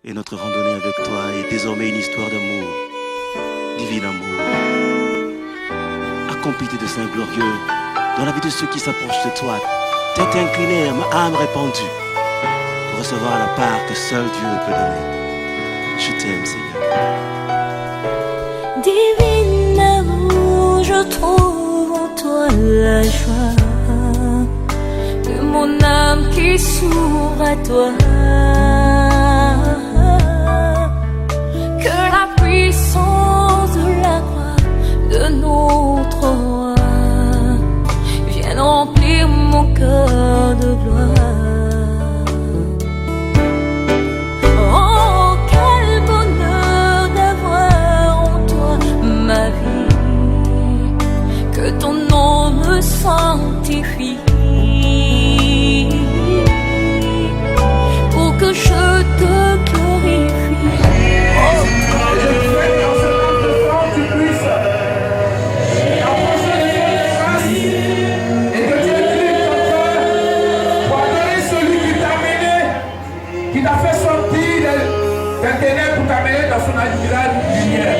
Et notre randonnée avec toi est désormais une histoire d'amour, divin amour, accompli de saints glorieux, dans la vie de ceux qui s'approchent de toi, tête inclinée, âme répandue, pour recevoir la part que seul Dieu peut donner. Je t'aime, Seigneur. Divin amour, je trouve en toi la joie de mon âme qui s'ouvre à toi. Que la puissance de la croix de notre roi vienne remplir mon cœur de gloire. Oh, quel bonheur d'avoir en toi ma vie, que ton nom me sanctifie, pour que je te glorifie. Qui t'a fait sortir des ténèbres pour t'amener dans son admirable lumière.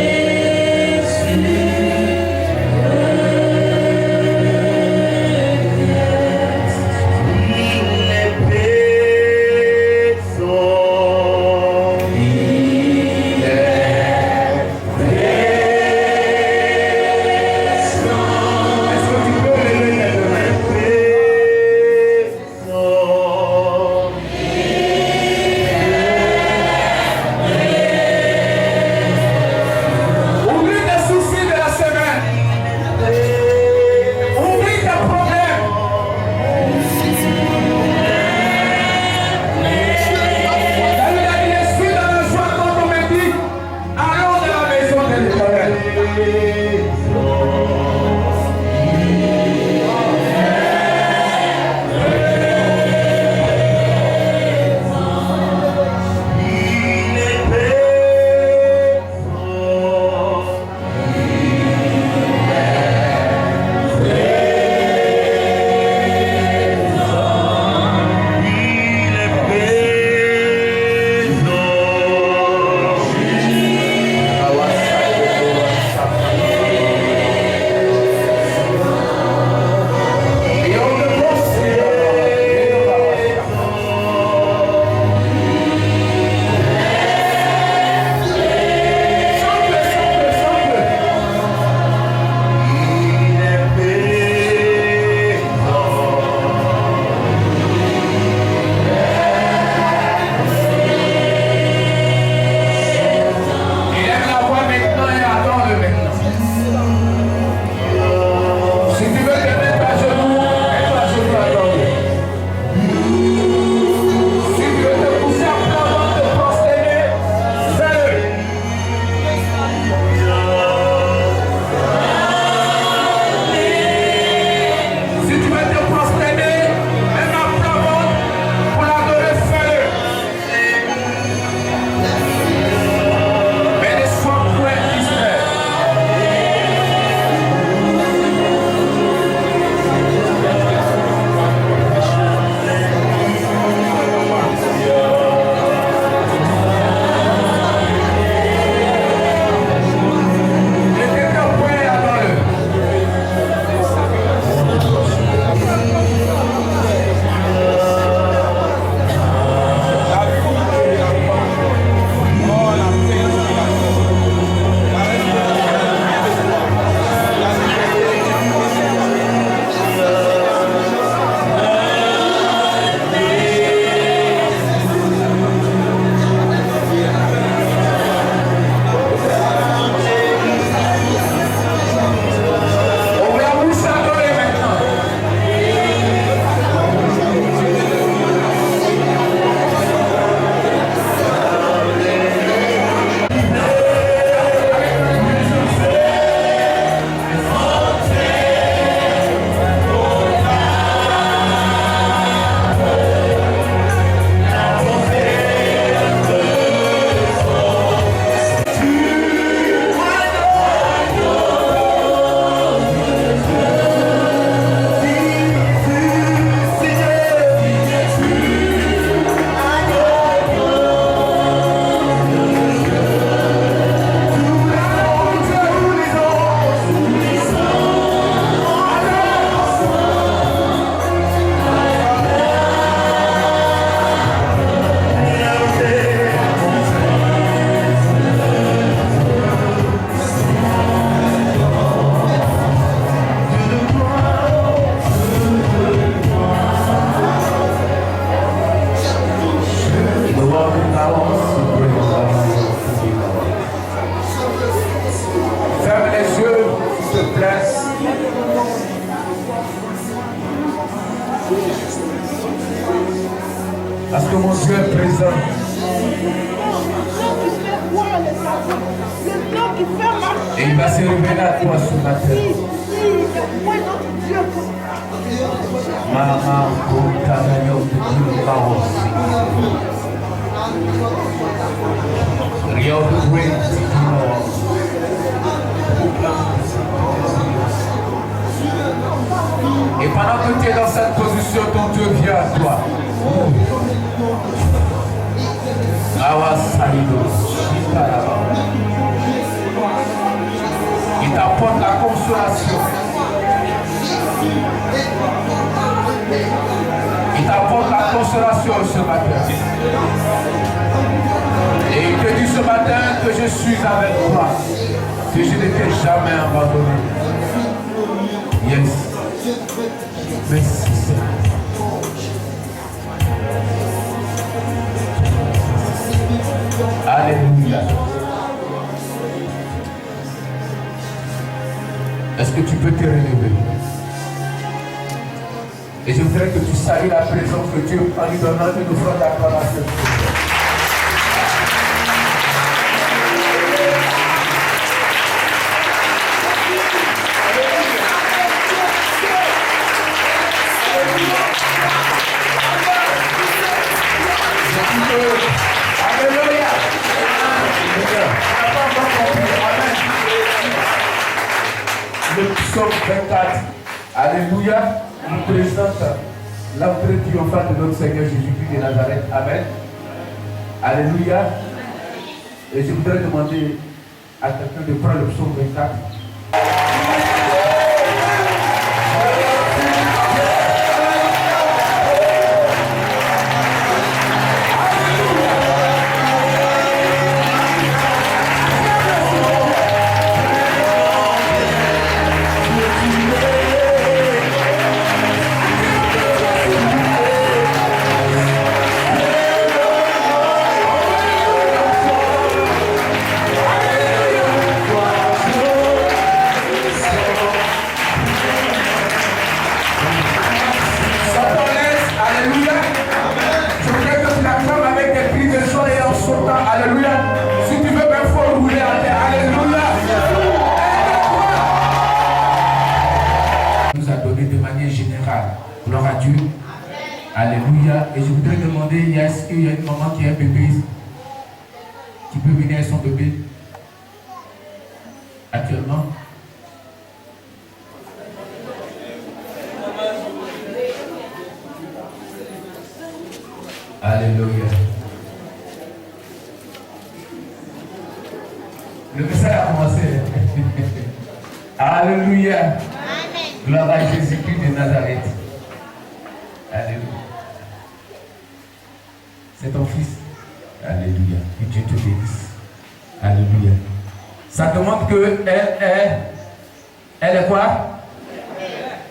Dieu est présent. Et il va se révéler à toi ce matin. Maman, et pendant que tu es dans cette position, ton Dieu vient à toi. Il t'apporte la consolation. Il t'apporte la consolation ce matin. Et il te dit ce matin que je suis avec toi, que je ne t'ai jamais abandonné. Yes. Merci Seigneur. Alléluia. Est-ce que tu peux te relever? Et je voudrais que tu salues la présence de Dieu en lui donnant une offrande d'acclamation. Le psaume 24, alléluia, nous présente l'entrée triomphale de notre Seigneur Jésus-Christ de Nazareth. Amen. Alléluia. Et je voudrais demander à quelqu'un de prendre le psaume 24. Gloire à Dieu. Alléluia. Et je voudrais demander, est-ce qu'il y a une maman qui a un bébé qui peut venir avec son bébé actuellement? Alléluia. Le message a commencé. Alléluia. Amen. Gloire à Jésus-Christ de Nazareth. Alléluia. C'est ton fils. Alléluia. Que Dieu te bénisse. Alléluia. Ça te montre que elle est quoi?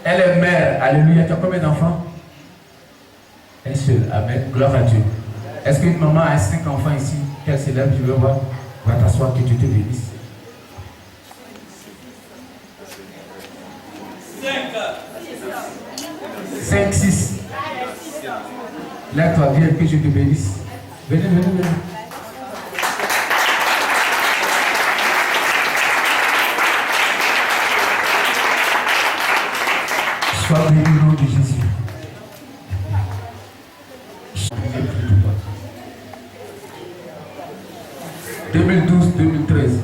Elle est mère. Alléluia. Tu as combien d'enfants? Elle seule. Amen. Gloire à Dieu. Est-ce qu'une maman a 5 enfants ici? Qu'elle s'élève, je veux voir. Va t'asseoir, que Dieu te bénisse. 5, 6. Lève-toi bien, que je te bénisse. Venez, venez, venez. Sois béni au nom de Jésus. 2012-2013.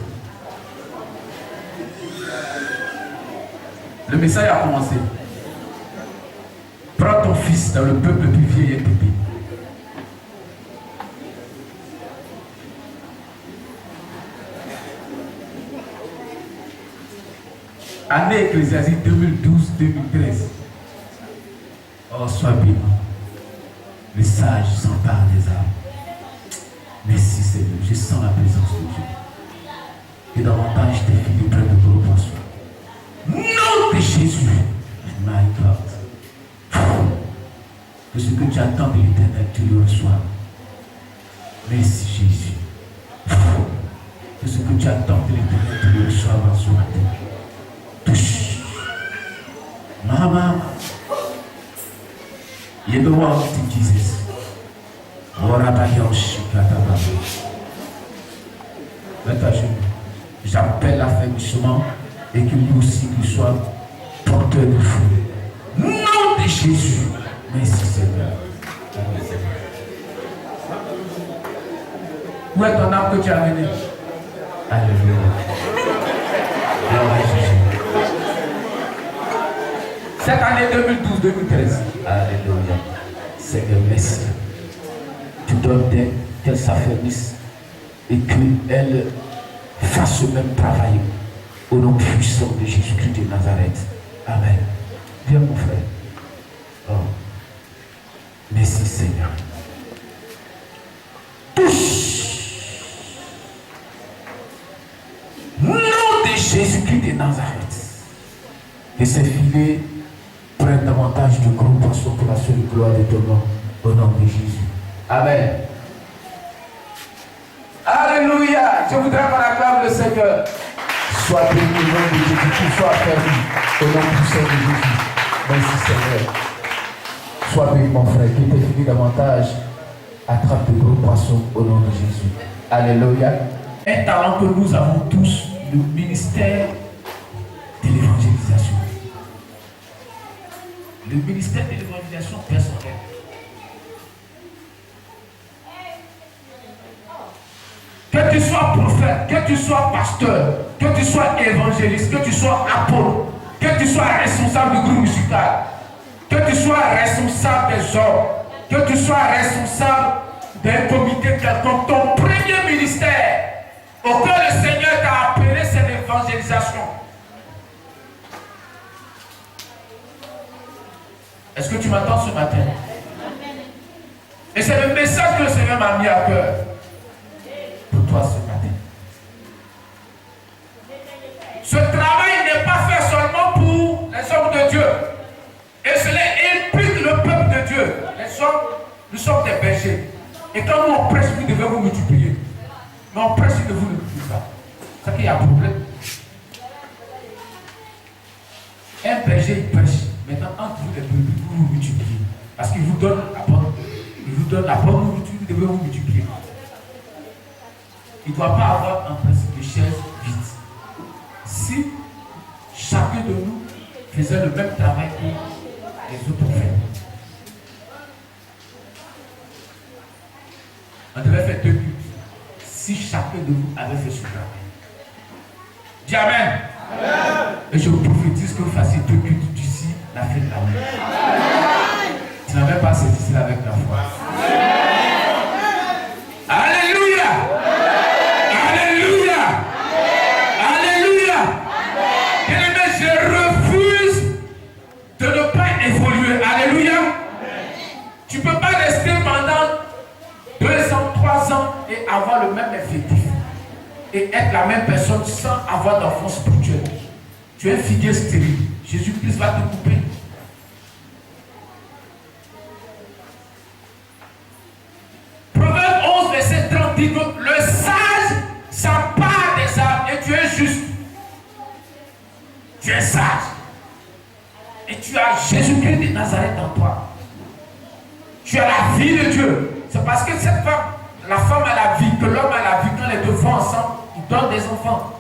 Le message a commencé. Prends ton fils dans le peuple le plus vieil et pépé. Année ecclésiastique 2012-2013. Oh, sois béni. Les sages s'emparent des arbres. Merci Seigneur, je sens la présence de Dieu. Et davantage tes filles de près de ton repos. Nom de Jésus. My God. Que ce que tu attends de l'Éternel, tu le reçois. Merci Jésus. Que ce que tu attends de l'Éternel, tu le reçois avant ce matin. Touche. Maman. You don't want to Jesus. J'appelle l'affermissement et qu'il lui aussi qu'il soit porteur de fruits. Nom de Jésus. Merci Seigneur. Où est ton âme que tu as amené? Alléluia. Gloire à Jésus. Cette année 2012-2013. Alléluia. Seigneur, merci. Tu donnes qu'elle s'affermisse et qu'elle fasse ce même travail au nom puissant de Jésus-Christ de Nazareth. Amen. Viens mon frère. Oh. Merci Seigneur. Touche. Nom de Jésus-Christ de Nazareth. Que ces filets prennent davantage de gros poissons pour la seule gloire de ton nom. Au nom de Jésus. Amen. Alléluia. Je voudrais qu'on acclame le Seigneur. Sois béni au nom de Jésus. Qu'il soit affermi au nom puissant de Jésus. Merci Seigneur. Sois béni mon frère. Qu'il te finit davantage. Attrape de gros poissons au nom de Jésus. Alléluia. Un talent que nous avons tous, le ministère de l'évangélisation. Le ministère de l'évangélisation personnelle. Que tu sois prophète, que tu sois pasteur, que tu sois évangéliste, que tu sois apôtre, que tu sois responsable du groupe musical, que tu sois responsable des hommes, que tu sois responsable d'un comité quelconque, ton premier ministère auquel le Seigneur t'a appelé, c'est l'évangélisation. Est-ce que tu m'entends ce matin? Et c'est le message que le Seigneur m'a mis à cœur pour toi ce matin. Ce travail n'est pas fait seulement pour les hommes de Dieu. Et cela implique le peuple de Dieu. Les hommes, nous sommes des bergers. Et quand nous on prêche, vous devez vous multiplier. Mais on prêche, ne vous multipliez pas. C'est qu'il y a un problème. Un berger, il prêche. Maintenant, entre vous les brebis, vous vous multipliez. Parce qu'il vous donne la bonne. Il vous donne la bonne nourriture, vous devez vous multiplier. Il ne doit pas avoir un principe de chaise vide. Si chacun de nous faisait le même travail que les autres prophètes, on devait faire 2 cultes. Si chacun de nous avait fait ce travail. Dis Amen. Amen. Et je vous prophétise que vous fassiez 2 cultes d'ici la fin de l'année. Tu n'avais pas cette ici avec la foi. Alléluia. Alléluia. Alléluia. Bien-aimé, je refuse de ne pas évoluer. Alléluia. Tu ne peux pas rester pendant 2 ans, 3 ans et avoir le même effectif. Et être la même personne sans avoir d'enfant spirituel. Tu es un figuier stérile. Jésus-Christ va te couper. Proverbe 11, verset 30 dit que le sage s'empare des arbres et tu es juste. Tu es sage. Et tu as Jésus-Christ de Nazareth en toi. Tu as la vie de Dieu. C'est parce que cette femme, la femme a la vie, que l'homme a la vie, quand les deux vont ensemble, ils donnent des enfants.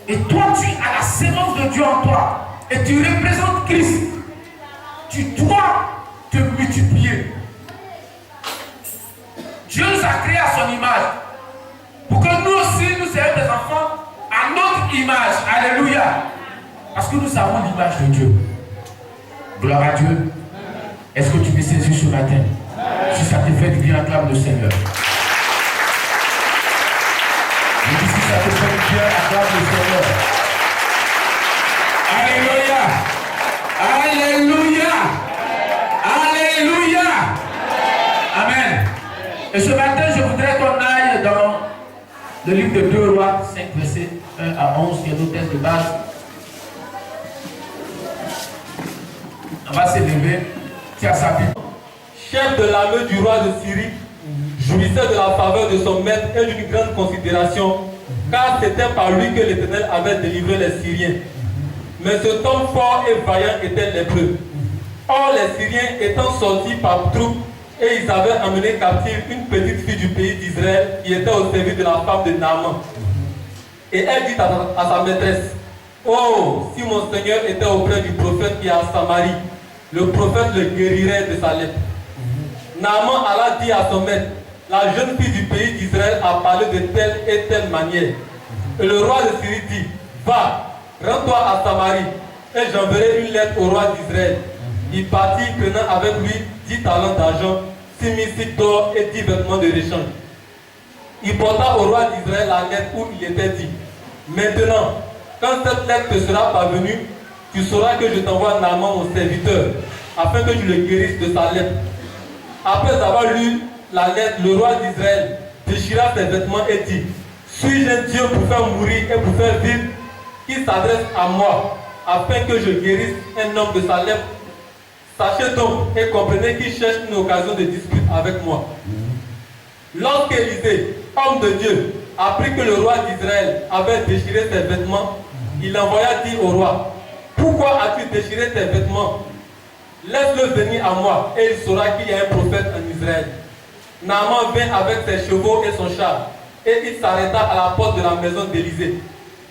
Et toi, tu as la sémence de Dieu en toi. Et tu représentes Christ. Tu dois te multiplier. Dieu nous a créés à son image. Pour que nous aussi, nous ayons des enfants à notre image. Alléluia. Parce que nous avons l'image de Dieu. Gloire à Dieu. Est-ce que tu me saisis ce matin? Si ça te fait du bien, acclame le Seigneur. Je dis si ça te fait du bien, acclame le Seigneur. Alléluia. Alléluia. Alléluia. Amen. Et ce matin, je voudrais qu'on aille dans le livre de 2 Rois, 5 versets 1 à 11, qui est nos textes de base. On va s'élever. Tu as sa Bible. Chef de l'armée du roi de Syrie, jouissait de la faveur de son maître et d'une grande considération, car c'était par lui que l'Éternel avait délivré les Syriens. Mais cet homme fort et vaillant était lépreux. Or les Syriens étant sortis par troupes Et ils avaient amené captive une petite fille du pays d'Israël qui était au service de la femme de Naaman. Et elle dit à sa maîtresse, oh, si mon Seigneur était auprès du prophète qui est à Samarie, le prophète le guérirait de sa lèpre. Naaman alla dire à son maître, la jeune fille du pays d'Israël a parlé de telle et telle manière. Et le roi de Syrie dit, va, rends-toi à Samarie, et j'enverrai une lettre au roi d'Israël. Il partit prenant avec lui 10 talents d'argent, 6 000 cycles d'or et 10 vêtements de rechange. Il porta au roi d'Israël la lettre où il était dit, maintenant, quand cette lettre te sera parvenue, tu sauras que je t'envoie Naaman mon serviteur, afin que tu le guérisses de sa lèpre. Après avoir lu la lettre, le roi d'Israël déchira ses vêtements et dit, suis-je un Dieu pour faire mourir et pour faire vivre, qui s'adresse à moi, afin que je guérisse un homme de sa lèpre? Sachez donc et comprenez qu'il cherche une occasion de dispute avec moi. Lorsqu'Élisée, homme de Dieu, apprit que le roi d'Israël avait déchiré ses vêtements, il envoya dire au roi, pourquoi as-tu déchiré tes vêtements? Laisse-le venir à moi et il saura qu'il y a un prophète en Israël. Naaman vint avec ses chevaux et son char et il s'arrêta à la porte de la maison d'Élisée.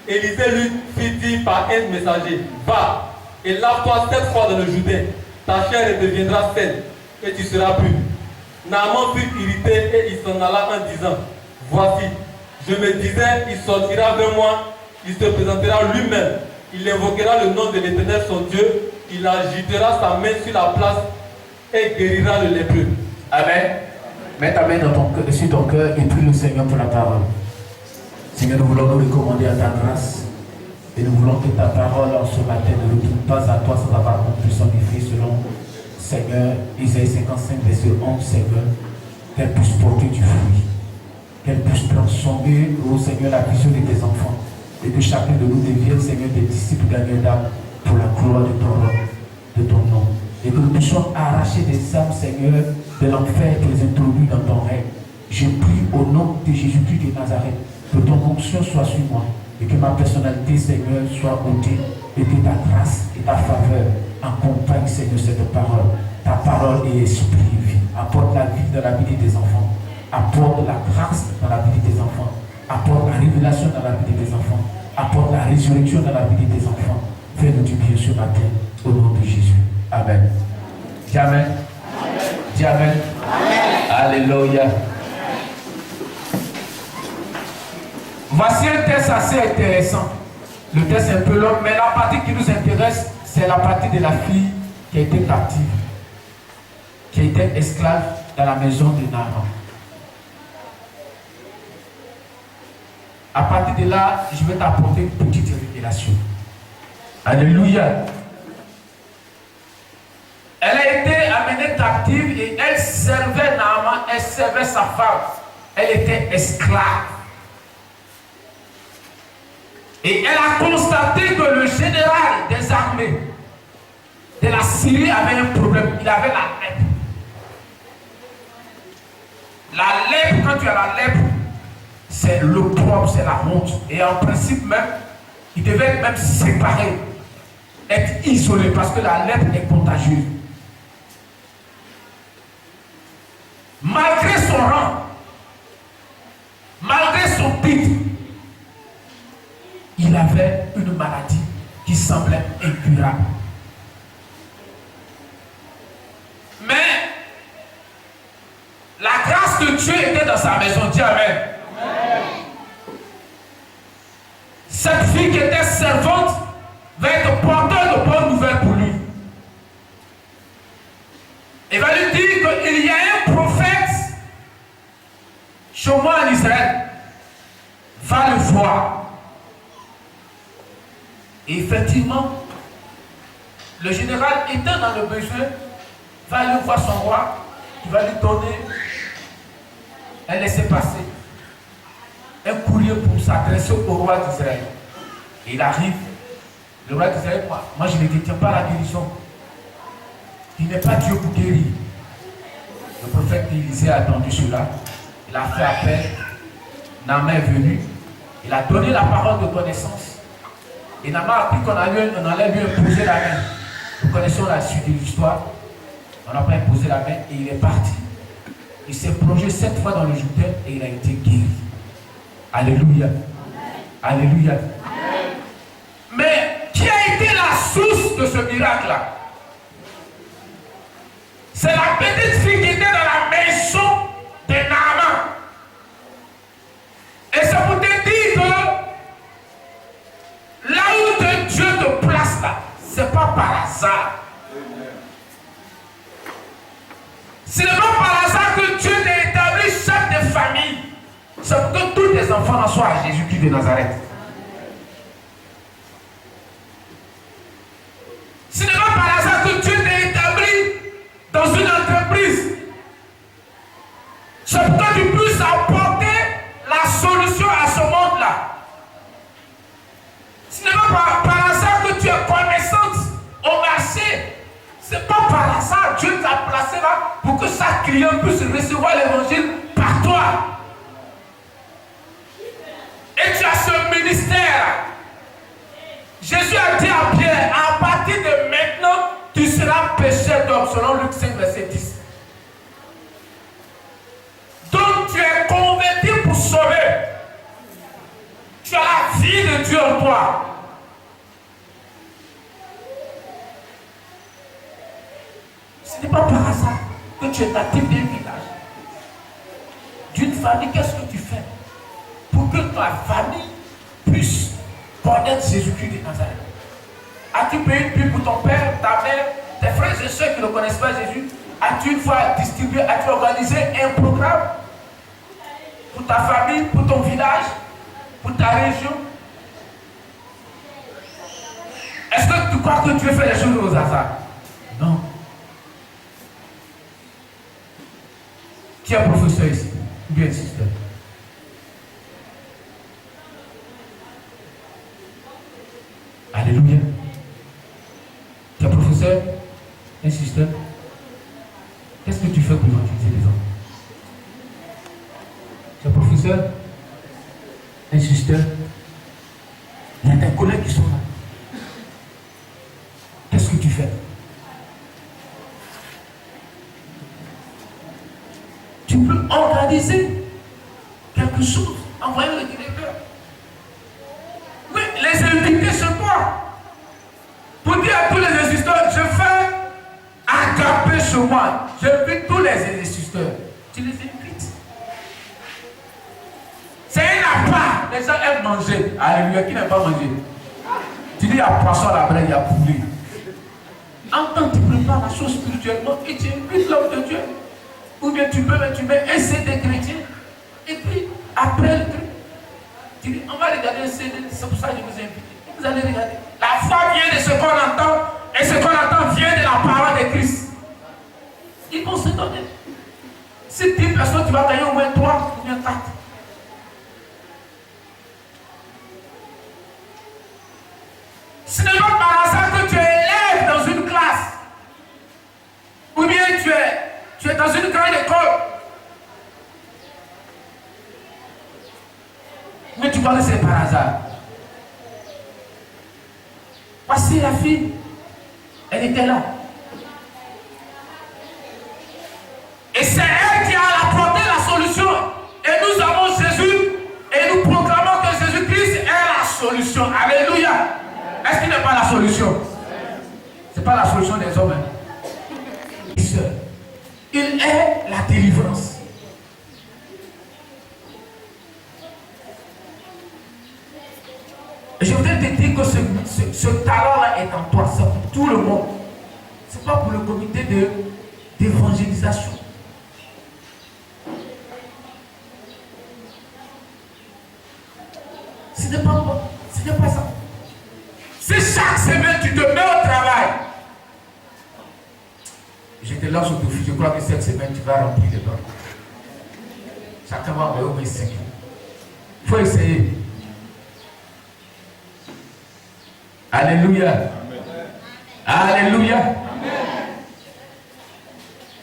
Élisée lui fit dire par un messager, va et lave-toi 7 fois dans le Jourdain, ta chair deviendra saine et tu seras pur. Naaman fut irrité et il s'en alla en disant, voici, je me disais, il sortira vers moi, il se présentera lui-même, il invoquera le nom de l'Éternel son Dieu, il agitera sa main sur la place et guérira le lépreux. Amen. Mets ta main sur ton cœur et prie le Seigneur pour la parole. Seigneur, nous voulons nous recommander à ta grâce et nous voulons que ta parole en ce matin ne retourne pas à toi sans avoir accompli son effet selon Seigneur, Isaïe 55, verset 11, Seigneur, qu'elle puisse porter du fruit, qu'elle puisse transformer, ô Seigneur, la vision de tes enfants et que chacun de nous devienne, Seigneur, des disciples gagnants d'âme pour la gloire de ton nom. Et que nous puissions arracher des âmes, Seigneur, de l'enfer et les introduire dans ton règne. Je prie au nom de Jésus-Christ de Nazareth, que ton onction soit sur moi et que ma personnalité, Seigneur, soit ôtée et que ta grâce et ta faveur accompagnent, Seigneur, cette parole. Ta parole est esprit et vie. Apporte la vie dans la vie de tes enfants. Apporte la grâce dans la vie de tes enfants. Apporte la révélation dans la vie de tes enfants. Apporte la résurrection dans la vie de tes enfants. Fais-nous du bien ce matin, au nom de Jésus. Amen. Dis Amen. Dis Amen. Alléluia. Voici un texte assez intéressant. Le texte est un peu long, mais la partie qui nous intéresse, c'est la partie de la fille qui a été captive, qui a été esclave dans la maison de Naaman. À partir de là, je vais t'apporter une petite révélation. Alléluia. Elle a été amenée captive et elle servait Naaman, elle servait sa femme. Elle était esclave. Et elle a constaté que le général des armées de la Syrie avait un problème. Il avait la lèpre. La lèpre, quand tu as la lèpre, c'est l'opprobre, c'est la honte. Et en principe même, il devait être même séparé, être isolé, parce que la lèpre est contagieuse. Malgré son rang, malgré son titre, il avait une maladie qui semblait incurable. Mais la grâce de Dieu était dans sa maison. Dis Amen. Cette fille qui était servante va être porteur de bonnes nouvelles pour lui. Il va lui dire qu'il y a un prophète chez moi en Israël. Va le voir. Et effectivement, le général étant dans le besoin, va aller voir son roi, qui va lui donner un laissez-passer, un courrier pour s'adresser au roi d'Israël. Et il arrive, le roi d'Israël, moi je ne détiens pas la guérison. Il n'est pas Dieu pour guérir. Le prophète Élisée a attendu cela, il a fait appel, Naaman est venu, il a donné la parole de connaissance. Et Naaman a appris qu'on allait lui imposer la main. Nous connaissons la suite de l'histoire. On n'a pas imposé la main et il est parti. Il s'est plongé 7 fois dans le Jourdain et il a été guéri. Alléluia. Alléluia. Mais qui a été la source de ce miracle-là? C'est la petite fille qui était dans la maison de Naaman. Et c'est pour te dire que là où Dieu te place là, c'est pas par hasard. Ce n'est pas par hasard que Dieu t'a établi chaque des familles. C'est pour que tous tes enfants en soient à Jésus-Christ de Nazareth. Ce n'est pas par hasard que Dieu t'a établi dans une entreprise. C'est pour que tu puisses apporter la solution à ce monde-là. Ce n'est pas par hasard que tu es connaissante au marché. Ce n'est pas par hasard que Dieu t'a placé là pour que chaque client puisse recevoir l'évangile par toi. Et tu as ce ministère. Jésus a dit à Pierre, à partir de maintenant, tu seras pécheur d'homme, selon Luc 5, verset 10. Donc tu es converti pour sauver. Tu as la vie de Dieu en toi. Ce n'est pas par hasard que tu es natif d'un village, d'une famille. Qu'est-ce que tu fais pour que ta famille puisse connaître Jésus-Christ de Nazareth? As-tu payé une pub pour ton père, ta mère, tes frères et soeurs qui ne connaissent pas Jésus? As-tu une fois distribué, as-tu organisé un programme pour ta famille, pour ton village, pour ta région? Est-ce que tu crois que tu veux faire les choses aux hasards? Non. Qui est professeur ici? Ou bien système? Alléluia. Tu es professeur? Un système? Qu'est-ce que tu fais pour évangéliser les hommes? Tu es professeur? Un système? Il y a tes collègues qui sont là. Qu'est-ce que tu fais? Tu peux organiser quelque chose, envoyer le directeur. Oui, les inviter chez toi. Pour dire à tous les insisteurs, je fais agaper chez moi. J'invite tous les insisteurs. Tu les invites. C'est un appart. Les gens aiment manger. Alléluia, qui n'aime pas manger? Tu dis, il y a poisson à la braise, il y a poulet. En tant que tu prépares la chose spirituellement et tu invites l'homme de Dieu. Ou bien tu mets un CD chrétien. Et puis, après le truc, tu dis, on va regarder un CD, c'est pour ça que je vous invite. Vous allez regarder. La foi vient de ce qu'on entend, et ce qu'on entend vient de la parole de Christ. Ils vont se donner. Si 10 personnes, tu vas gagner au moins 3 ou bien 4. Ce n'est pas par hasard que tu es élève dans une classe. Ou bien tu es dans une grande école. Mais tu vois que c'est par hasard. Voici la fille. Elle était là. Et c'est elle qui a apporté la solution. Et nous avons Jésus. Et nous proclamons que Jésus-Christ est la solution. Alléluia. Est-ce qu'il n'est pas la solution? Ce n'est pas la solution des hommes. Il est la délivrance. Je voudrais te dire que ce talent-là est en toi. C'est pour tout le monde. Ce n'est pas pour le comité d'évangélisation. Ce n'est pas ça. Si chaque semaine tu te mets au travail, je te lance au défi, je crois que cette semaine tu vas remplir les dons. Chacun va envoyer au moins 5. Il faut essayer. Alléluia. Amen. Alléluia. Amen.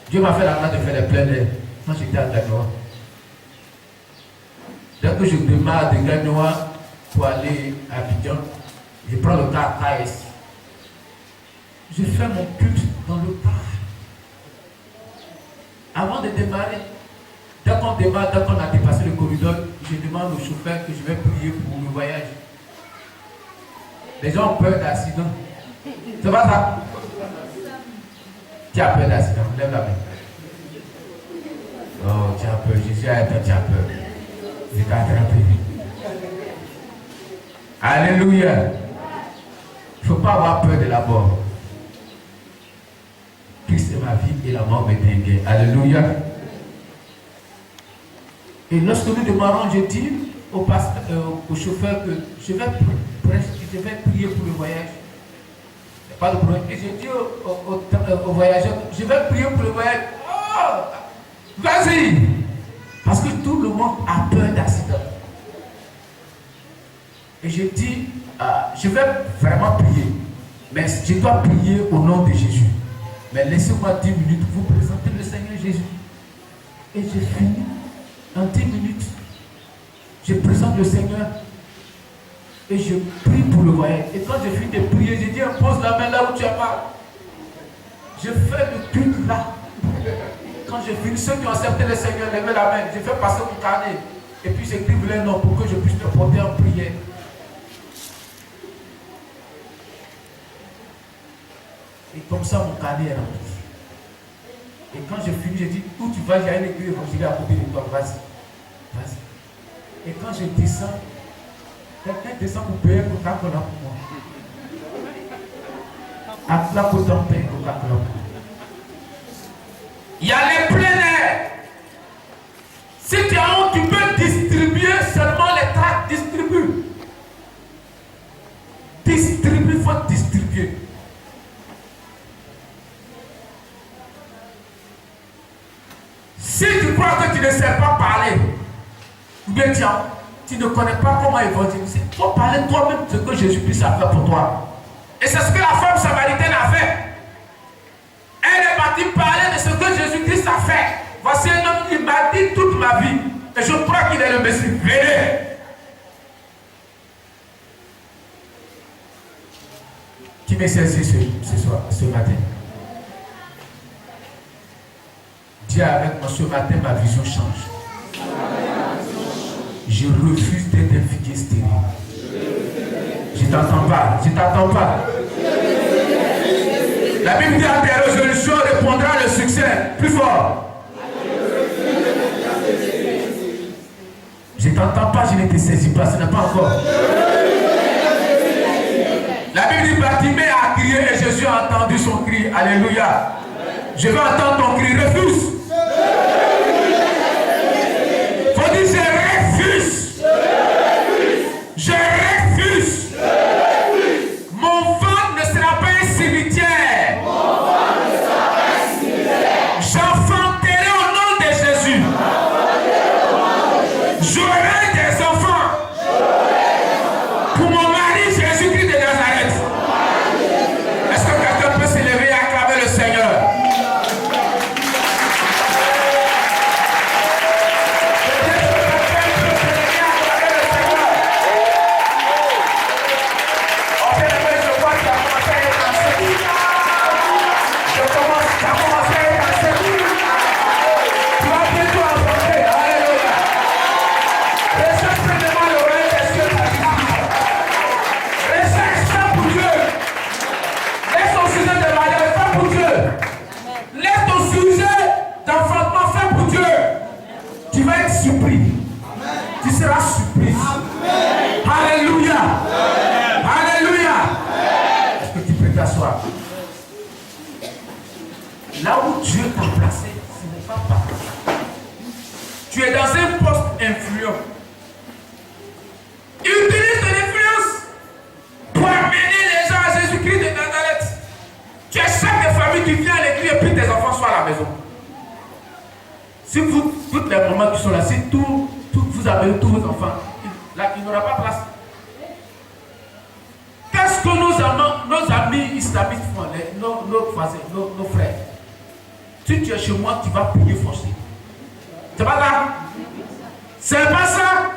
Dieu m'a fait la grâce de faire les plein d'air. Moi j'étais à Gagnoa. Dès que je démarre de Gagnoa pour aller à Abidjan, je prends le car KS. Je fais mon culte dans le parc. Avant de démarrer, démarre, quand on a dépassé le corridor, je demande au chauffeur que je vais prier pour le voyage. Les gens ont peur d'accident. C'est pas ça? Tu as peur d'accident? Lève la main. Oh, tu as peur. Jésus a été, tu as peur. Il t'a attrapé. Alléluia. Il ne faut pas avoir peur de la mort. Christ est ma vie et la mort m'est un gain. Alléluia. Et lorsque nous démarrons, je dis au chauffeur que je vais prier pour le voyage. Il n'y a pas de problème. Et je dis au voyageur, je vais prier pour le voyage. Oh, vas-y. Parce que tout le monde a peur d'accident. Et je dis, je vais vraiment prier. Mais je dois prier au nom de Jésus. Mais laissez-moi 10 minutes vous présenter le Seigneur Jésus. Et je finis en 10 minutes. Je présente le Seigneur. Et je prie pour le voyage. Et quand je finis de prier, je dis, pose la main là où tu as mal. Je fais le culte là. Quand je finis, ceux qui ont accepté le Seigneur, levez la main. Je fais passer mon carnet. Et puis j'écrive les noms pour que je puisse le porter en prière. Et comme ça, mon carnet est rempli. Et quand je finis, je dis, où tu vas, j'ai une église évangélique à côté de toi, vas-y. Vas-y. Et quand je descends, quelqu'un descend pour payer Coca-Cola pour moi. Appela pour ton pain, Coca-Cola. Il y a les plein air. Si tu as honte, tu peux distribuer seulement les tracts. Distribue. Distribue, il faut distribuer. Si tu crois que tu ne sais pas parler, ou bien tu ne connais pas comment évangéliser, il faut parler toi-même de ce que Jésus-Christ a fait pour toi. Et c'est ce que la femme samaritaine a fait. Elle est partie parler de ce que Jésus-Christ a fait. Voici un homme qui m'a dit toute ma vie. Et je crois qu'il est le Messie. Venez. Qui me saisit ce matin? Dis avec moi, ce matin, ma vision change. Je refuse d'être un figuier stérile. Je t'entends pas. Je t'entends pas. La Bible dit à tes résolutions répondra le succès. Plus fort. Je t'entends pas, je ne te saisis pas. Ce n'est pas encore. La Bible dit Bartimée a crié et Jésus a entendu son cri. Alléluia. Je veux entendre ton cri. Refuse. Faut dire je refuse. Je refuse. Mon ventre ne sera pas un cimetière. J'enfanterai au nom de Jésus. J'aurai des enfants. Pour mon mari Jésus-Christ de Nazareth. Est-ce que quelqu'un peut s'élever et acclamer le Seigneur? Tu seras surpris. Alléluia. Alléluia. Est-ce que tu peux t'asseoir? Là où Dieu t'a placé, ce n'est pas par hasard. Tu es dans un poste influent. Utilise ton influence pour amener les gens à Jésus-Christ de Nazareth. Tu es chef de famille, tu viens à l'église et puis tes enfants sont à la maison. Si vous, toutes les mamans qui sont là, si vous avez tous vos enfants, là, il n'y aura pas place. Qu'est-ce que nos amis islamistes font, nos voisins, nos frères? Si tu es chez moi, tu vas prier forcé. C'est pas ça? C'est pas ça?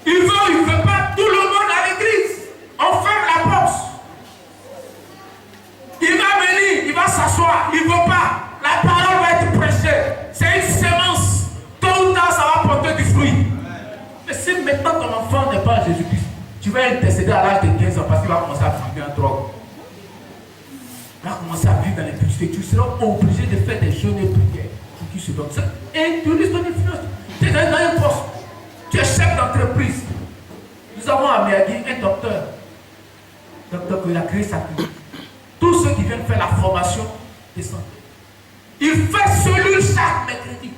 Il veut pas tout le monde à l'église. On ferme la porte. Il va venir, il va s'asseoir, il ne veut pas. La parole va être prêchée. C'est une sémence. Tout si maintenant ton enfant n'est pas Jésus-Christ, tu vas intercéder à l'âge de 15 ans parce qu'il va commencer à fumer en drogue. Il va commencer à vivre dans l'impudicité. Tu seras obligé de faire des jeûnes et prières pour qu'il se donne ça. Et tu risques ton influence. Tu es dans un poste. Tu es chef d'entreprise. Nous avons à Miagui un docteur. Docteur qui a créé sa clinique. Tous ceux qui viennent faire la formation descendent. Il fait cellule chaque mercredi.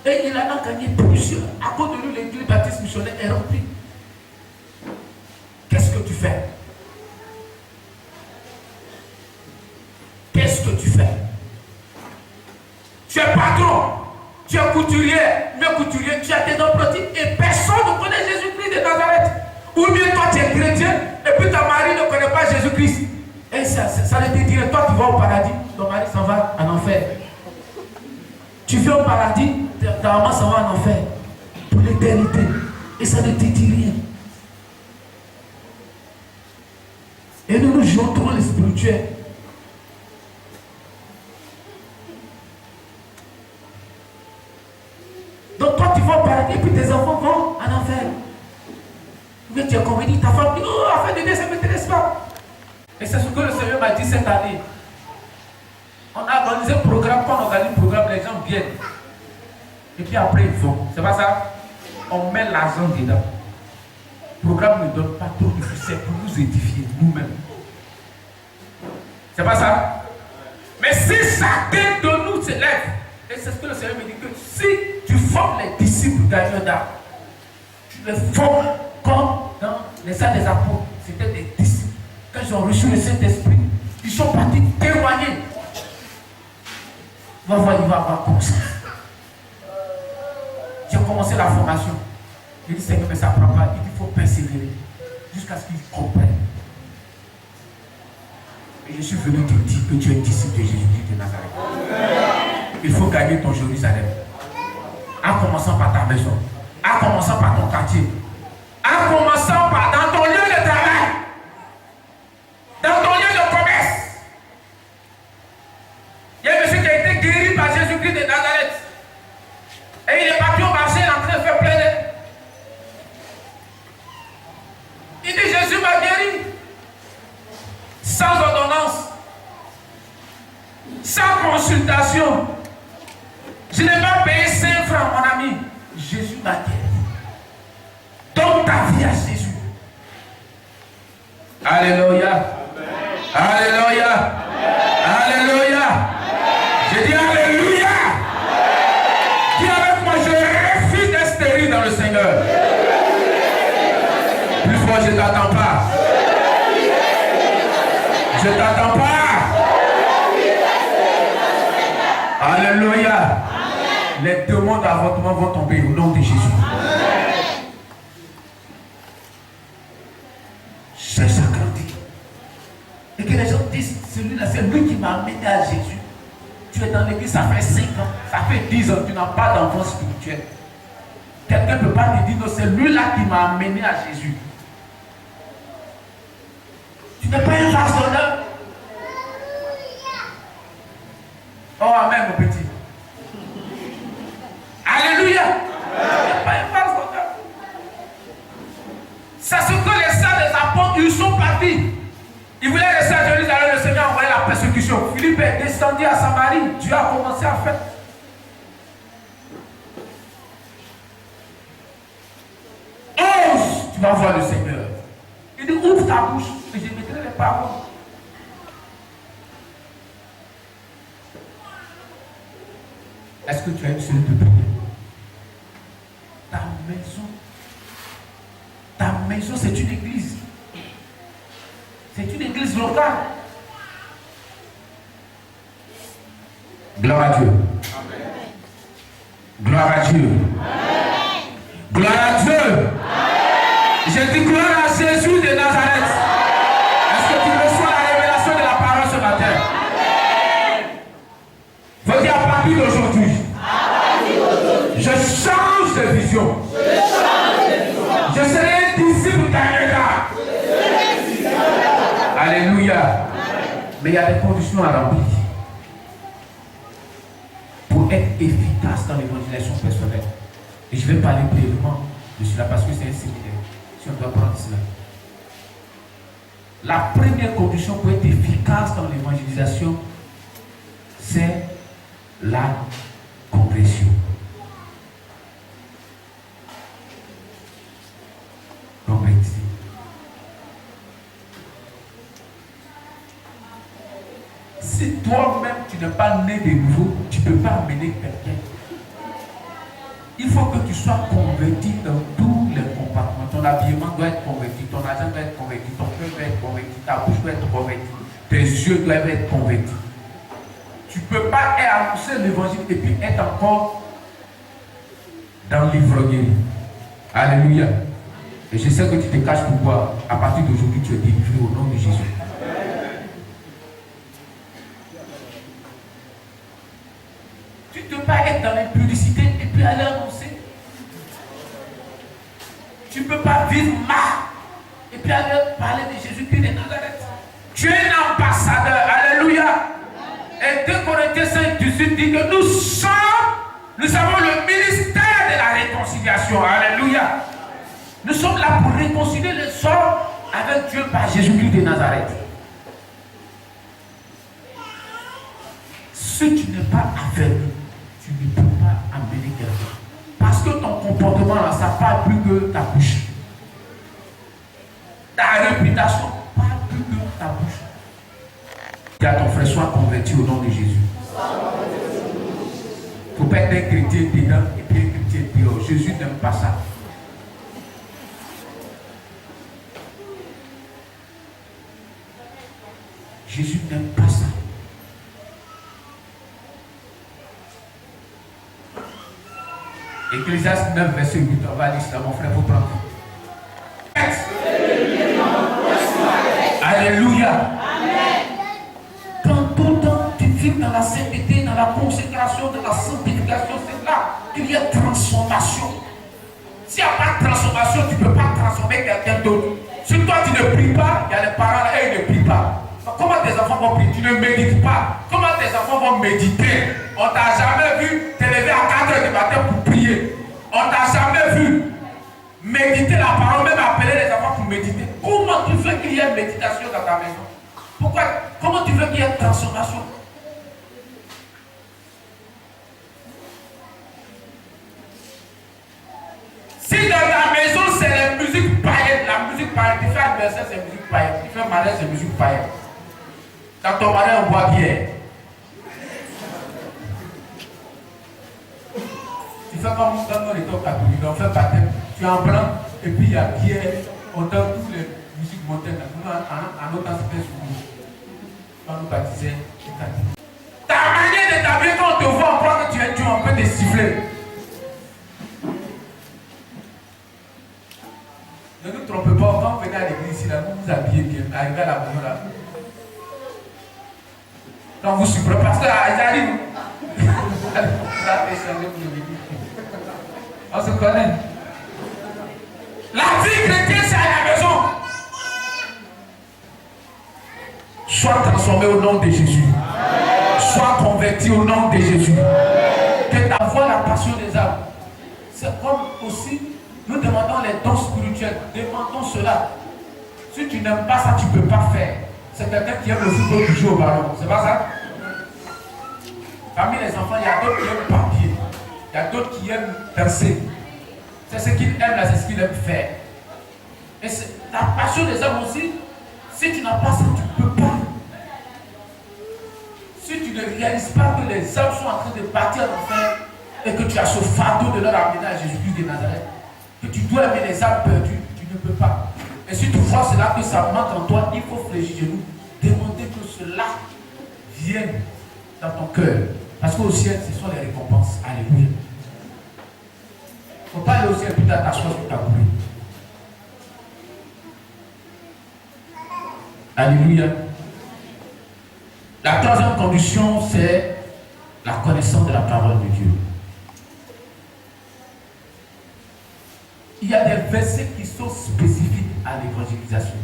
Et il en a gagné plusieurs. À cause de lui, l'église baptiste missionnaire est remplie. Qu'est-ce que tu fais? Qu'est-ce que tu fais? Tu es patron, tu es couturier, mais couturier, tu as tes apprentis et personne ne connaît Jésus-Christ de Nazareth. Ou bien toi tu es chrétien et puis ta mari ne connaît pas Jésus-Christ. Et ça ne te dirait, toi tu vas au paradis, ton mari s'en va en enfer. Tu viens au paradis, ta maman s'en va en enfer pour l'éternité. Et ça ne te dit rien. Et nous jouons trop les spirituels. Donc toi tu vas au paradis et puis tes enfants vont en enfer. Mais tu as convaincu ta femme, dit, oh, afin de Dieu, ça ne m'intéresse pas. Et c'est ce que le Seigneur m'a dit cette année. On a organisé un programme, quand on organise un programme, les gens viennent. Et puis après ils vont. C'est pas ça? On met l'argent dedans. Le programme ne donne pas trop de fruits, c'est pour nous édifier nous-mêmes. C'est pas ça? Mais si chacun de nous se lève, et c'est ce que le Seigneur me dit, que si tu formes les disciples d'Ayoda, tu les formes comme dans les actes des apôtres, c'était des disciples. Quand ils ont reçu le Saint-Esprit, ils sont partis témoigner. Il va avoir comme ça. J'ai commencé la formation. Il dit, Seigneur, mais ça ne prend pas. Il dit, il faut persévérer jusqu'à ce qu'ils comprennent. Et je suis venu te dire que tu es disciple de Jésus-Christ de Nazareth. Il faut gagner ton Jérusalem. En commençant par ta maison. En commençant par ton quartier. En commençant par dans ton lieu de travail. Dans ton lieu de commerce. Il y a un monsieur qui a été guéri par Jésus-Christ de Nazareth. Et il est parti au marché, il est en train de faire plein d'air. Il dit, Jésus m'a guéri. Sans ordonnance. Sans consultation. Je n'ai pas payé 5 francs, mon ami. Jésus m'a guéri. Donne ta vie à Jésus. Alléluia. Alléluia. Alléluia. Je dis Alléluia. Dis avec moi, je refuse d'être stérile dans le Seigneur. Plus fort, je ne t'attends pas. Je ne t'attends pas. Alléluia. Les demandes d'avortement vont tomber au nom de Jésus. J'ai grandi. Et que les gens disent, celui-là, c'est lui qui m'a amené à Jésus. Tu es dans l'église, ça fait 5 ans, ça fait 10 ans, tu n'as pas d'enfant spirituel. Quelqu'un ne peut pas te dire, non, c'est lui-là qui m'a amené à Jésus. Tu n'es pas un vase d'honneur. Oh, amen, mon petit. Alléluia. Tu n'es pas un vase d'honneur. C'est ce que les saints des apôtres, ils sont partis. Ils voulaient rester à Jérusalem, le Seigneur a envoyé la persécution. Philippe est descendu à Samarie. Dieu a commencé à faire. Ose, tu vas voir le Seigneur. Il dit, ouvre ta bouche et je mettrai les paroles. Est-ce que tu as une cellule de prière? Ta maison, c'est une église. C'est une église locale. Gloire à Dieu. Amen. Gloire à Dieu. Amen. Gloire à Dieu. Amen. Je dis gloire à Jésus de Nazareth. Est-ce que tu reçois la révélation de la parole ce matin? Faut dire à partir d'aujourd'hui, je change de vision. Je serai un disciple d'Ayoda. Alléluia. Mais il y a des conditions à remplir pour être efficace dans l'évangélisation personnelle. Et je vais parler brièvement de cela parce que c'est un séminaire. Si on doit prendre cela. La première condition pour être efficace dans l'évangélisation, c'est la conversion. Convertir. Si toi-même tu n'es pas né de nouveau, tu ne peux pas amener quelqu'un. Il faut que tu sois converti dans tous les compartiments. Ton habillement doit être converti, ton argent doit être converti, ton cœur doit être converti, ta bouche doit être convertie, tes yeux doivent être convertis. Tu ne peux pas annoncer l'évangile et puis être encore dans l'ivrognerie. Alléluia. Et je sais que tu te caches pourquoi. À partir d'aujourd'hui, tu es délivré au nom de Jésus. Tu ne peux pas être dans l'impudicité et puis aller annoncer. Tu ne peux pas vivre mal et puis aller parler de Jésus-Christ de Nazareth. Tu es un ambassadeur. Alléluia. Et 2 Corinthiens 5:18 dit que nous avons le ministère de la réconciliation. Alléluia. Nous sommes là pour réconcilier les hommes avec Dieu par Jésus-Christ de Nazareth. Si tu n'es pas aveugle, tu ne peux pas amener quelqu'un. Parce que ton comportement là, ça parle plus que ta bouche. Ta réputation parle plus que ta bouche. Dis à ton frère, sois converti au nom de Jésus. Il ne faut pas être un chrétien dedans et puis un chrétien dehors. Jésus n'aime pas ça. Jésus n'aime pas ça. Ecclésiaste 9, verset 8, on va lire ça, mon frère, vous prendre. Alléluia. Amen. Quand tout le temps tu vis dans la sainteté, dans la consécration, dans la sanctification, c'est là qu'il y a transformation. S'il n'y a pas de transformation, tu ne peux pas transformer quelqu'un d'autre. Si toi tu ne pries pas, il y a les parents là, ils ne prient pas. Comment tes enfants vont prier? Tu ne médites pas. Comment tes enfants vont méditer? On ne t'a jamais vu te lever à 4 h du matin pour prier. On ne t'a jamais vu méditer la parole, même appeler les enfants pour méditer. Comment tu veux qu'il y ait méditation dans ta maison? Pourquoi? Comment tu veux qu'il y ait une transformation? Si dans ta maison c'est la musique païenne, la musique païenne, tu fais anniversaire, c'est musique païenne, tu fais mariage, c'est musique païenne. Dans ton mariage, on boit bière. Tu fais comme dans nos états catholiques, on fait baptême, tu es en blanc, et puis il y a bière, on donne toutes les musiques montaines. En autant c'était sur nous. Quand nous baptisons, ta manière de t'habiller, quand on te voit, on croit que tu es Dieu, on peut te siffler. Ne nous trompez pas, quand vous venez à l'église ici, là, vous vous habillez bien, arrivez à la maison là. Quand vous souffrez, parce que j'arrive. On se connaît. La vie chrétienne, c'est à la maison. Sois transformé au nom de Jésus. Sois converti au nom de Jésus. Que ta voix la passion des âmes. C'est comme aussi, nous demandons les dons spirituels. Demandons cela. Si tu n'aimes pas ça, tu ne peux pas faire. C'est quelqu'un qui aime le football qui joue au ballon. C'est pas ça? Parmi les enfants, il y a d'autres qui aiment papier. Il y a d'autres qui aiment danser. C'est ce qu'ils aiment là, c'est ce qu'ils aiment faire. Et la passion des hommes aussi, si tu n'as pas ça, tu ne peux pas. Si tu ne réalises pas que les hommes sont en train de partir en enfer et que tu as ce fardeau de leur amener à Jésus-Christ de Nazareth, que tu dois aimer les âmes perdues, tu ne peux pas. Et si tu vois cela que ça manque en toi, il faut fléchir genoux, demander que cela vienne dans ton cœur. Parce qu'au ciel, ce sont les récompenses. Alléluia. Il ne faut pas aller au ciel et puis t'asseoir sur ta boule. Alléluia. La troisième condition, c'est la connaissance de la parole de Dieu. Il y a des versets qui sont spécifiques à l'évangélisation.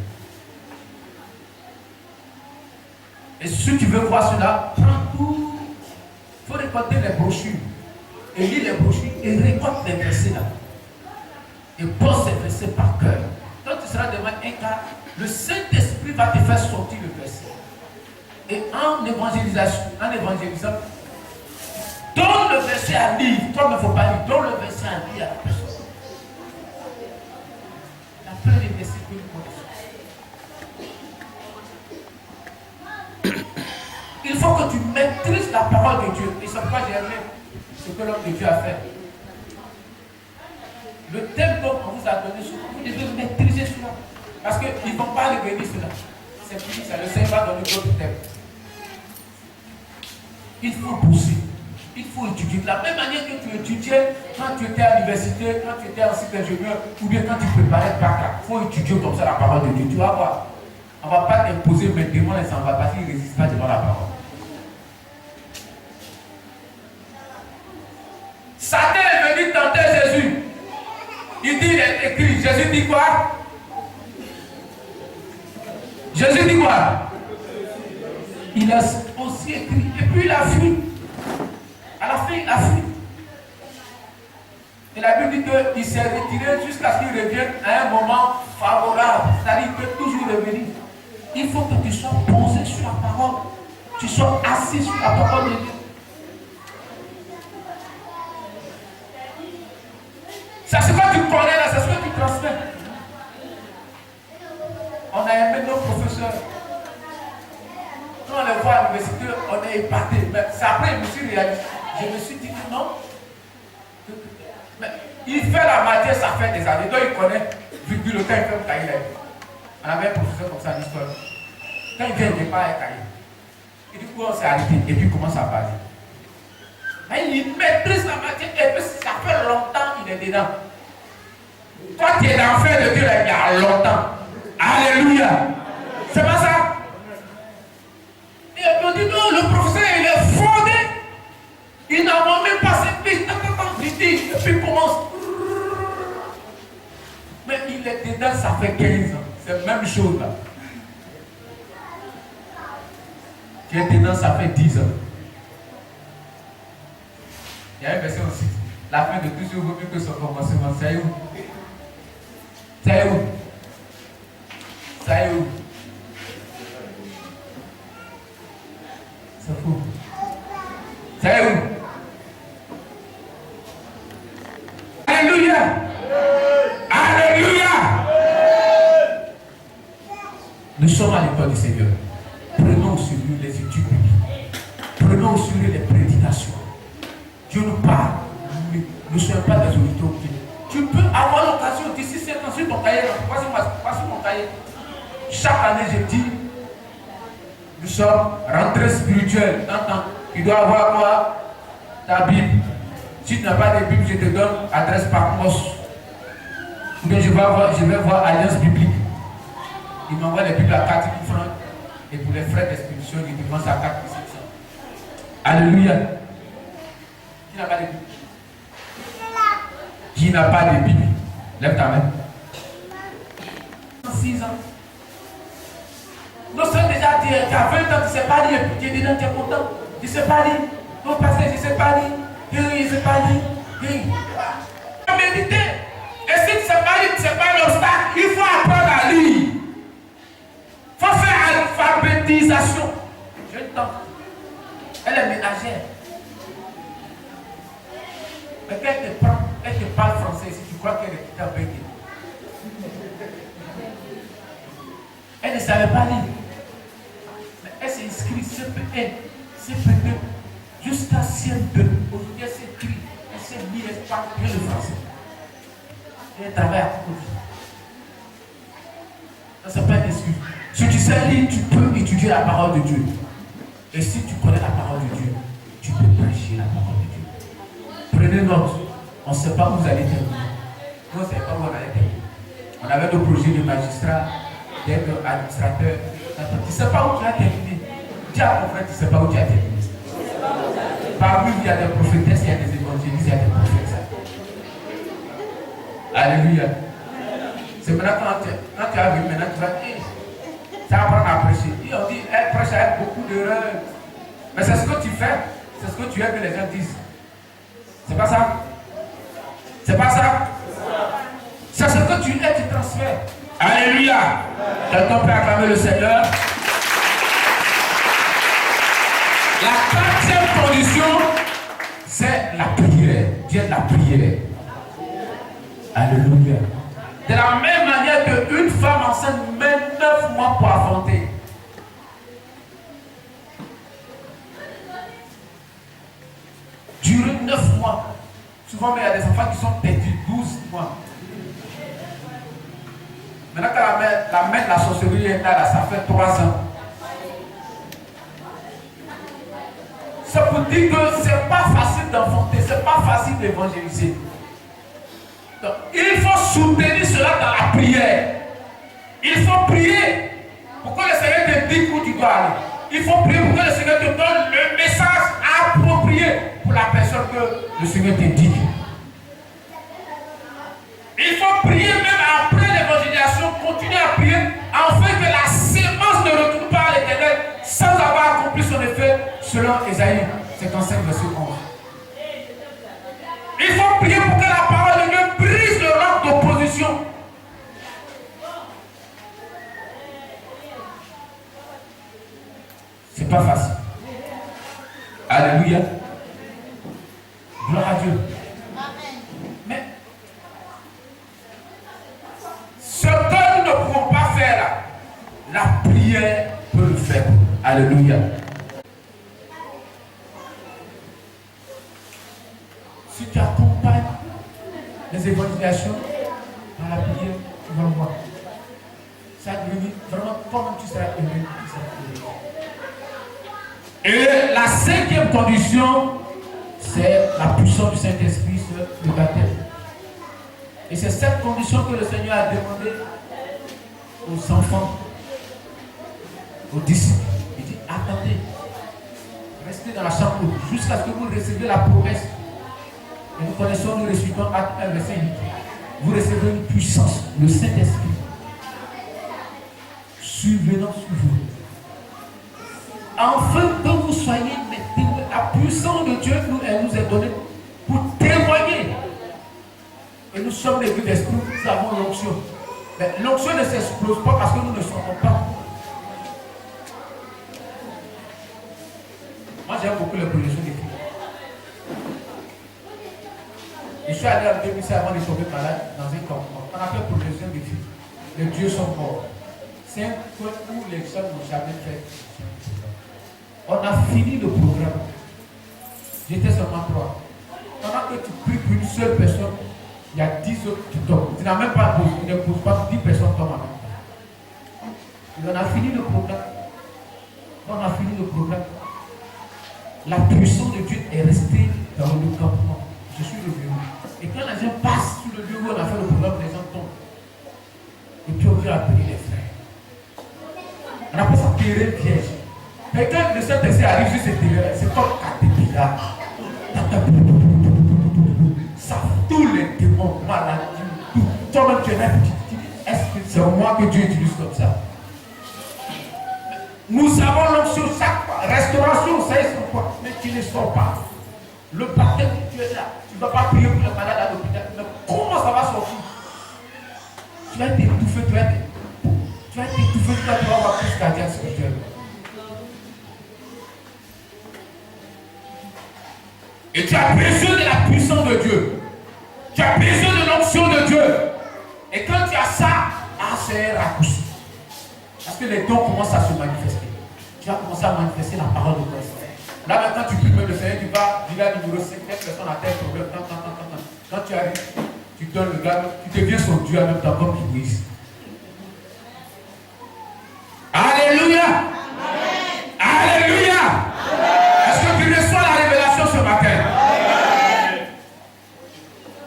Et si tu veux voir cela, prends tout. Il faut récolter les brochures. Et lire les brochures et récolte les versets là. Et pose ces versets par cœur. Quand tu seras devant un cas, le Saint-Esprit va te faire sortir le verset. Et en évangélisant, donne le verset à lire. Toi, il ne faut pas lire. Donne le verset à lire à la personne. Il y a plein de versets que nous connaissons. Il faut que tu maîtrises la parole de Dieu. Et c'est pourquoi j'ai aimé ce que l'homme de Dieu a fait. Le thème qu'on vous a donné, vous devez maîtriser cela. Parce qu'ils ne vont pas revenir cela. C'est fini, ça. Le Seigneur va donner d'autres thèmes. Il faut pousser. Il faut étudier. De la même manière que tu étudiais quand tu étais à l'université, quand tu étais en cycle ingénieur, ou bien quand tu préparais le bac. Il faut étudier comme ça la parole de Dieu. Tu vas voir. On ne va pas t'imposer maintenant les enfants parce qu'ils ne résistent pas devant la parole. Satan est venu tenter Jésus. Il dit, il est écrit. Jésus dit quoi? Jésus dit quoi? Il a aussi écrit. Et puis il a fui. À la fin, il a fui. Et la Bible dit qu'il s'est retiré jusqu'à ce qu'il revienne à un moment favorable. C'est-à-dire qu'il peut toujours revenir. Il faut que tu sois posé sur la parole. Tu sois assis sur la parole de Dieu. C'est ce que tu connais là, c'est ce que tu transmets. On a aimé nos professeurs. Quand on les voit à l'université, on est épaté. Mais c'est après, je me suis réalisé. Je me suis dit que non. Mais il fait la matière, ça fait des années. Donc il connaît, virgule, quand il fait un cahier. On avait un professeur comme ça en histoire. Quand il vient, il n'est pas un cahier. Et du coup, on s'est arrêté. Et puis il commence à parler. Mais il maîtrise la matière. Et puis ça fait longtemps qu'il est dedans. Toi, tu es l'enfer de Dieu il y a longtemps. Alléluia. C'est pas ça? Et on dit non, le professeur il est fondé. Il n'a même pas cette piste. Il dit, et puis il commence. Mais il est dedans, ça fait 15 ans. C'est la même chose là. Tu es dedans, ça fait 10 ans. Il y a une version aussi. La fin de tout vaut mieux que son commencement. C'est où? C'est où? C'est où? C'est fou. C'est où? Alléluia! Alléluia! Nous sommes à l'école du Seigneur. Prenons sur nous les études bibliques. Prenons sur nous les prédications. Dieu nous parle. Nous ne sommes pas des auditeurs. Tu peux avoir l'occasion d'ici 7 ans sur ton cahier. Voici mon cahier. Chaque année, je dis, nous sommes rentrés spirituels. Tu dois avoir quoi? Ta Bible. Si tu n'as pas de Bible, je te donne adresse par poste. Ou bien je vais voir Alliance Biblique. Il m'envoie les Bibles à 4 000 francs. Et pour les frais d'expédition, il dépense à 4 500. Alléluia. Qui n'a pas de Bible? Qui n'a pas de Bible? Lève ta main. 6 ans. Nous sommes déjà dit, tu as 20 ans, tu ne sais pas lire, tu es dedans, tu es content. Tu ne sais pas lire. Non, pasteur, je ne sais pas lire. Je ne sais pas lire. Méditer. Et si tu ne sais pas lire, tu ne sais pas l'obstacle, il faut apprendre à lire. Il faut faire alphabétisation. Jeune tante. Elle est ménagère. Mais quand elle te parle français, si tu crois qu'elle est tout à fait. Elle ne savait pas lire. Mais elle s'est inscrite CP1, CP2, jusqu'à CM2. Aujourd'hui, elle s'écrit, elle s'est mise, elle parle bien le français. Et elle travaille à côté. Ça, c'est pas une excuse. Si tu sais lire, tu peux étudier la parole de Dieu. Et si tu connais la parole de Dieu, tu peux prêcher la parole de Dieu. Prenez note. On ne sait pas où vous allez terminer. Nous, on ne sait pas où on allait terminer. On avait nos projets de magistrat, d'être administrateur. Tu ne sais pas où tu as terminé. Dis à mon frère, tu ne sais pas où tu as terminé. Parmi nous, il y a des prophétesses, il y a des évangélistes, il y a des prophètes. Alléluia. C'est maintenant quand tu arrives, maintenant tu vas dire, ça apprend à prêcher. Et on dit, elle prêche avec beaucoup d'erreurs. Mais c'est ce que tu fais, c'est ce que tu aimes que les gens disent. C'est pas ça? C'est pas ça? C'est ce que tu es, tu transfères. Alléluia. Quelqu'un peut acclamer le Seigneur. La quatrième condition, c'est la prière. Dieu de la prière. Alléluia. De la même manière qu'une femme enceinte met 9 mois pour affronter. Durer 9 mois. Souvent, il y a des enfants qui sont perdus 12 mois. Maintenant, quand la mère de la sorcellerie est là, ça fait 3 ans. Ça pour dire que ce n'est pas facile d'enfanter, ce n'est pas facile d'évangéliser. Donc, il faut soutenir cela dans la prière. Il faut prier pour que le Seigneur te dise où tu dois aller. Il faut prier pour que le Seigneur te donne le message approprié pour la personne que le Seigneur te dit. Il faut prier même après l'évangélisation, continuer à prier afin que la sémence ne retourne pas à l'Éternel sans avoir accompli son effet selon Ésaïe 55 verset 11. Il faut prier pour que la parole de Dieu brise le roc d'opposition. C'est pas facile. Alléluia. Gloire à Dieu. Mais ce que nous ne pouvons pas faire là, la prière peut le faire. Alléluia. Si tu accompagnes les évangélisations dans la prière, tu vas voir. Ça devient vraiment comme tu seras aimé. Et la cinquième condition, c'est la puissance du Saint-Esprit sur le baptême. Et c'est cette condition que le Seigneur a demandé aux enfants, aux disciples. Il dit, attendez, restez dans la chambre jusqu'à ce que vous receviez la promesse. Et nous connaissons, nous récitons Acte 1, verset 8. Vous recevez une puissance, le Saint-Esprit, survenant sur vous. Afin que vous soyez des témoins, la puissance de Dieu elle nous est donnée pour témoigner. Et nous sommes des vies d'esprit, nous avons l'onction. Mais l'onction ne s'explose pas parce que nous ne sentons pas. Moi j'aime beaucoup les projections des filles. Je suis allé en 2006 avant de tomber malade dans un campement. On a fait projection des filles. Les dieux sont morts. C'est un point où les gens n'ont jamais fait. On a fini le programme. J'étais seulement 3. Pendant que tu pries pour une seule personne, il y a 10 autres qui tombent. Tu n'as même pas posé, tu ne poses pas 10 personnes tombent en même temps. Et on a fini le programme. Quand on a fini le programme, la puissance de Dieu est restée dans le campement. Je suis revenu. Et quand les gens passent sur le lieu où on a fait le programme, les gens tombent. Et puis on vient appeler les frères. On appelle ça terrain piège. Et quand le Saint-Esprit arrive sur ce terrain, c'est comme Caterpillar. Ça tous les démons, maladies, tout. Toi-même tu es là, tu dis, est-ce que c'est moi que Dieu utilise comme ça? Nous avons l'onction chaque fois. Restauration, ça est quoi? Mais tu ne sors pas. Le baptême, tu es là. Tu ne vas pas prier pour le malade à l'hôpital. Mais comment ça va sortir? Tu vas être étouffé, tu vas être étouffé, tu vas avoir plus cardiaque spirituellement. Et tu as besoin de la puissance de Dieu. Tu as besoin de l'onction de Dieu. Et quand tu as ça, c'est un raccourci. Parce que les dons commencent à se manifester. Tu vas commencer à manifester la parole de Dieu. Là maintenant tu pries le Seigneur, tu vas dire la numéro 5, personne a tel problème. Quand tu arrives, tu donnes le gars, tu deviens son Dieu en même temps comme tu brise. Alléluia. Amen. Alléluia. Amen. Est-ce que tu reçois la révélation ce matin? Amen.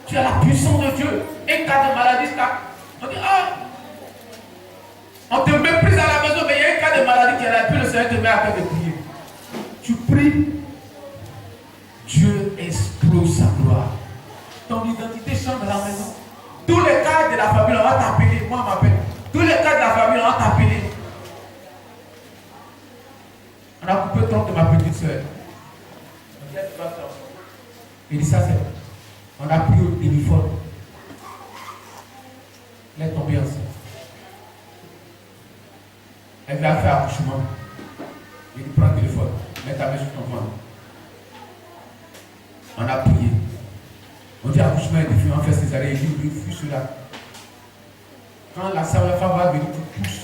Tu as la puissance de Dieu. Et cas de maladie, on dit, on te méprise à la maison, mais il y a un cas de maladie qui est là, puis le Seigneur te met à cœur de prier. Tu pries, Dieu explose sa gloire. Ton identité change dans la maison. Tous les cas de la famille, on va t'appeler. Moi, on m'appelle. Tous les cas de la famille, on va t'appeler. On a coupé le tronc de ma petite soeur. Il dit ça, c'est vrai. On a pris au téléphone. Elle est tombée enceinte. Elle a fait accouchement. Il lui prend le téléphone. Mets ta main sur ton ventre. On a prié. On dit accouchement est difficile, on fait césarienne. Il dit oui, fus cela. Quand la femme va venir, tu pousses.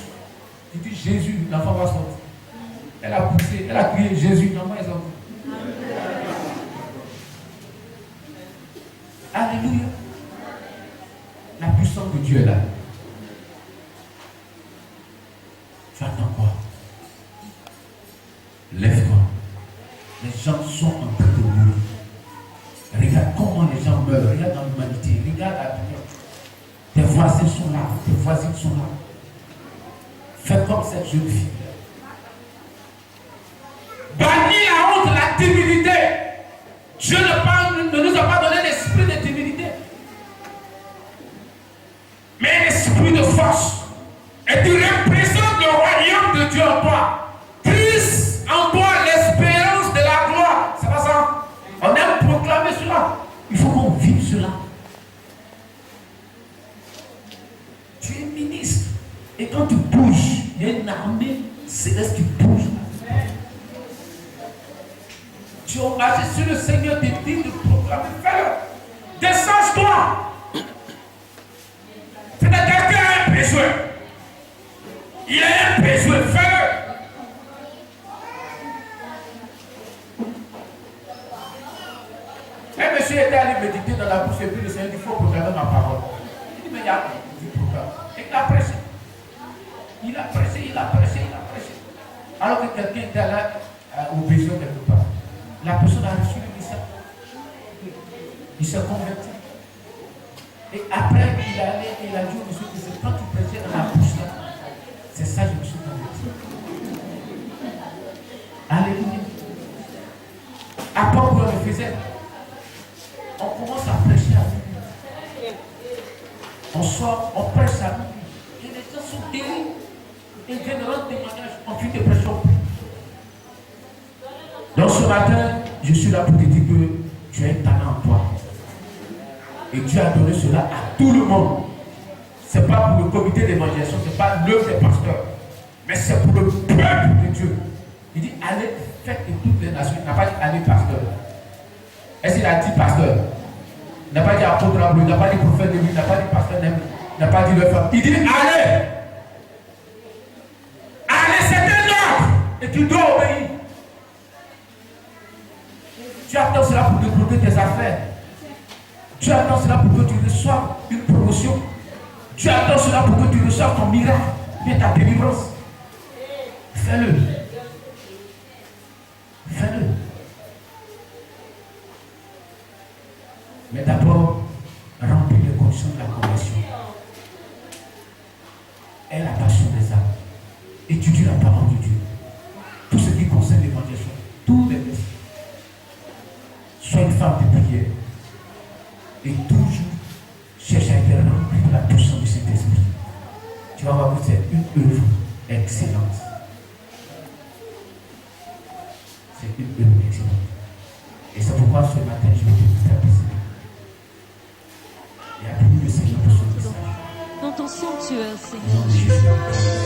Il dit Jésus, l'enfant va sortir. Elle a poussé, elle a crié Jésus, l'enfant est sorti. Alléluia. La puissance de Dieu est là. Tu attends quoi? Lève-toi. Les gens sont en train de mourir. Regarde comment les gens meurent. Regarde dans l'humanité. Regarde la vie. Tes voisins sont là. Tes voisines sont là. Fais comme cette jeune fille. Bannis la honte, la timidité. Dieu ne nous a pas donné l'esprit de timidité, mais l'esprit de force. Et tu représentes le royaume de Dieu en toi. Plus en toi l'espérance de la gloire. C'est pas ça? On aime proclamer cela. Il faut qu'on vive cela. Tu es ministre. Et quand tu bouges, il y a une armée céleste qui bouge. Tu es engagé sur le Seigneur te dit de proclamer. Fais-le. Descends-toi. C'est que quelqu'un a un besoin. Il a un besoin. Fais-le. Un monsieur était allé méditer dans la bouche et puis le Seigneur dit il faut proclamer ma parole. Il dit mais il y a du programme. Et il a prêché. Il a prêché, il a prêché, il a prêché. Alors que quelqu'un était là au besoin quelque part. La personne a reçu le message. Il s'est converti. Et après, il est allé et il a dit au monsieur que c'est quand tu prêchais dans la bouche là, c'est ça que je me suis converti. Alléluia. Après, on le faisait. On commence à prêcher à lui. On sort, on prêche à lui. Et les gens sont guéris. Ils viennent rendre témoignage. On fait des pressions. Donc ce matin, je suis là pour te dire que tu as un talent en toi. Et Dieu a donné cela à tout le monde. Ce n'est pas pour le comité d'évangélisation, ce n'est pas l'œuvre des pasteurs. Mais c'est pour le peuple de Dieu. Il dit allez, faites de toutes les nations. Il n'a pas dit allez pasteur. Est-ce qu'il a dit pasteur? Il n'a pas dit apôtre, il n'a pas dit prophète, il n'a pas dit pasteur, il n'a pas dit le femme. Il dit allez. Allez, c'est un ordre. Et tu dois obéir. Tu attends cela pour débloquer tes affaires. Tu attends cela pour que tu reçoives une promotion. Tu attends cela pour que tu reçoives ton miracle, bien ta délivrance. Fais-le. Fais-le. Mais d'abord, remplis les conditions de la conversion. Aie la passion des âmes. Étudie la parole de Dieu. Tout ce qui concerne l'évangélisation, tous les messieurs. Sois une femme de prière. Et toujours cherche à être rempli de la puissance de cet esprit. Tu vas voir que c'est une œuvre excellente. C'est une œuvre excellente. Et c'est pourquoi ce matin, je vais te faire plaisir. Et appuie le Seigneur pour son message. Dans ton sanctuaire, Au nom de Jésus.